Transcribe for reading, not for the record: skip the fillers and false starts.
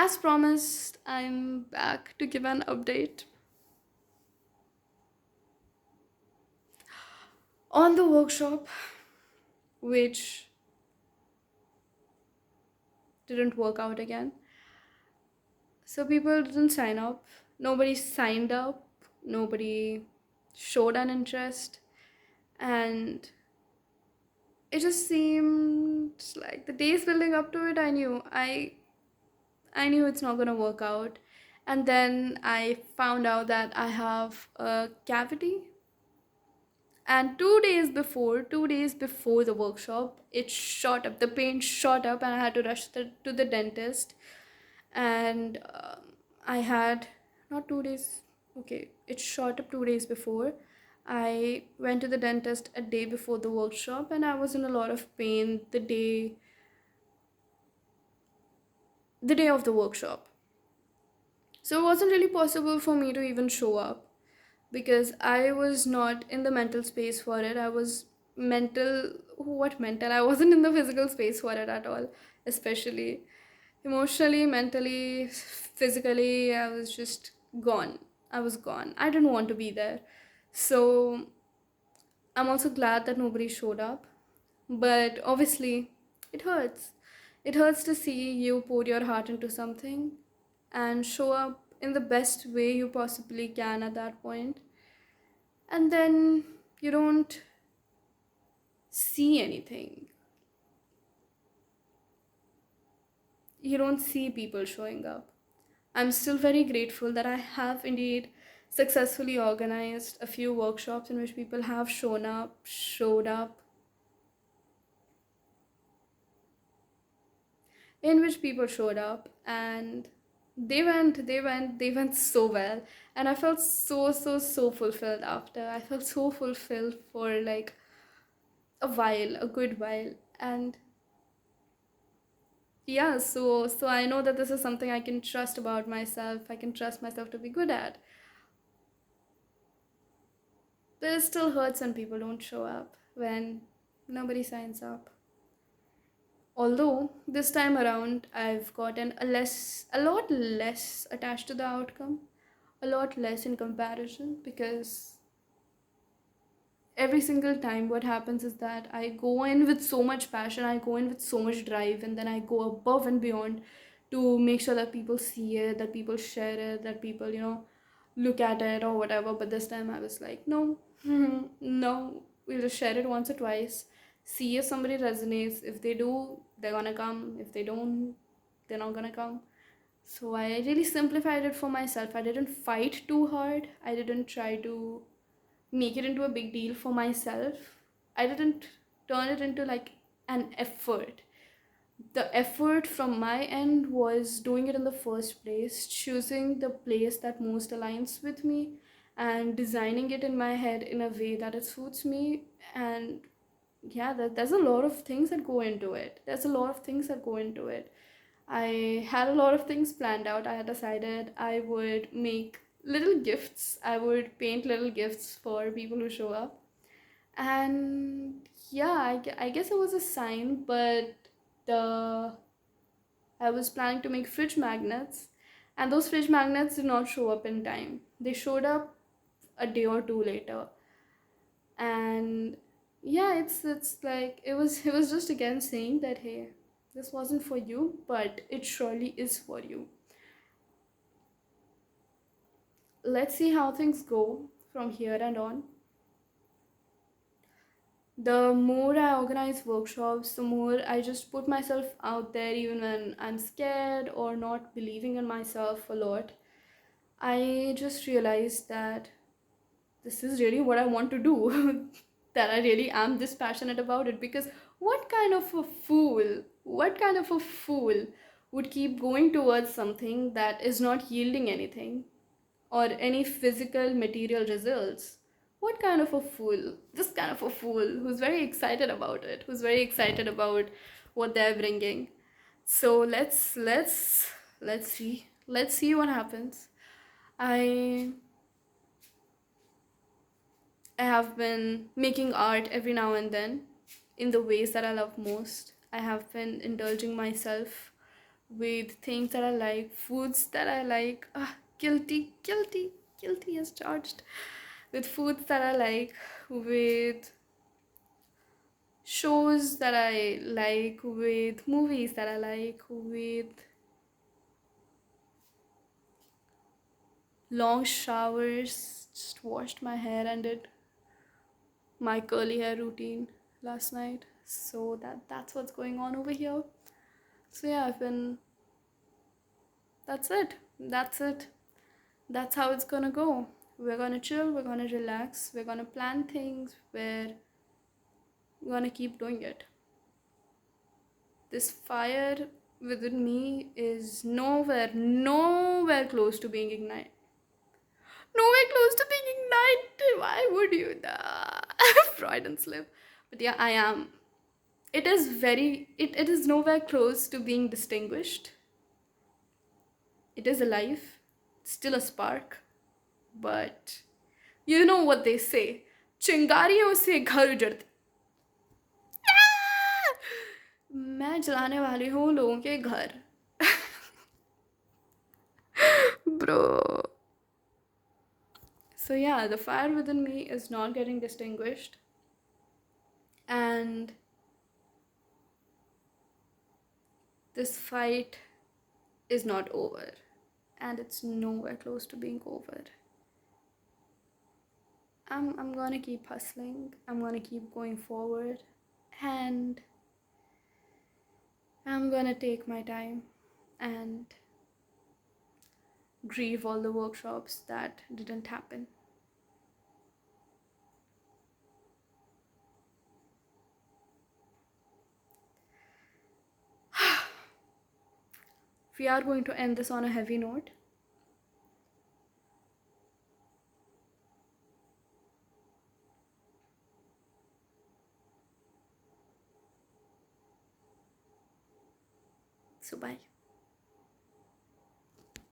As promised, I'm back to give an update on the workshop, which didn't work out again. So people didn't sign up. Nobody signed up. Nobody showed an interest. And it just seemed like the days building up to it, I knew it's not gonna work out. And then I found out that I have a cavity. And 2 days before the workshop, it shot up. The pain shot up, and I had to rush to the dentist. And I had not 2 days. Okay, it shot up 2 days before. I went to the dentist a day before the workshop, and I was in a lot of pain the day of the workshop. So it wasn't really possible for me to even show up because I was not in the mental space for it. I was what mental? I wasn't in the physical space for it at all, especially emotionally, mentally, physically. I was just gone. I was gone. I didn't want to be there. So I'm also glad that nobody showed up. But obviously, it hurts. It hurts to see you pour your heart into something and show up in the best way you possibly can at that point, and then you don't see anything. You don't see people showing up. I'm still very grateful that I have indeed successfully organized a few workshops in which people have showed up, in which people showed up, and they went so well. And I felt so fulfilled after. I felt so fulfilled for like a good while. And yeah, so I know that this is something I can trust about myself. I can trust myself to be good at. But it still hurts when people don't show up, when nobody signs up. Although this time around I've gotten a lot less attached to the outcome, a lot less in comparison, because every single time what happens is that I go in with so much passion, I go in with so much drive, and then I go above and beyond to make sure that people see it, that people share it, that people, look at it or whatever. But this time I was like, no, no, we'll just share it once or twice, see if somebody resonates. If they do, they're gonna come. If they don't, they're not gonna come. So I really simplified it for myself. I didn't fight too hard. I didn't try to make it into a big deal for myself. I didn't turn it into like an effort. The effort from my end was doing it in the first place, choosing the place that most aligns with me and designing it in my head in a way that it suits me. And yeah, there's a lot of things that go into it. There's a lot of things that go into it. I had a lot of things planned out. I had decided I would make little gifts. I would paint little gifts for people who show up. And yeah, I guess it was a sign, but the I was planning to make fridge magnets, and those fridge magnets did not show up in time. They showed up a day or two later. And yeah, it's like it was just again saying that, hey, this wasn't for you, but it surely is for you. Let's see how things go from here and on. The more I organize workshops, the more I just put myself out there, even when I'm scared or not believing in myself a lot. I just realized that this is really what I want to do. That I really am this passionate about it. Because what kind of a fool would keep going towards something that is not yielding anything or any physical material results? What kind of a fool? This kind of a fool who's very excited about it, who's very excited about what they're bringing. So let's see what happens. I I have been making art every now and then in the ways that I love most. I have been indulging myself with things that I like, foods that I like. Guilty, guilty, guilty as charged. With foods that I like, with shows that I like, with movies that I like, with long showers. Just washed my hair and did my curly hair routine last night. So that's what's going on over here. So yeah, I've been that's it. That's it. That's how it's gonna go. We're gonna chill, we're gonna relax, we're gonna plan things, we're gonna keep doing it. This fire within me is nowhere close to being ignited. Nowhere close to being ignited. Why would you? Freudian slip. But yeah, I am. It is nowhere close to being distinguished. It is alive, still a spark, but you know what they say. चिंगारियों से घर उजड़ते. मैं जलाने वाली हूँ लोगों के घर. Bro. So yeah, the fire within me is not getting distinguished. And this fight is not over. And it's nowhere close to being over. I'm gonna keep hustling. I'm gonna keep going forward. And I'm gonna take my time and grieve all the workshops that didn't happen. We are going to end this on a heavy note. So bye.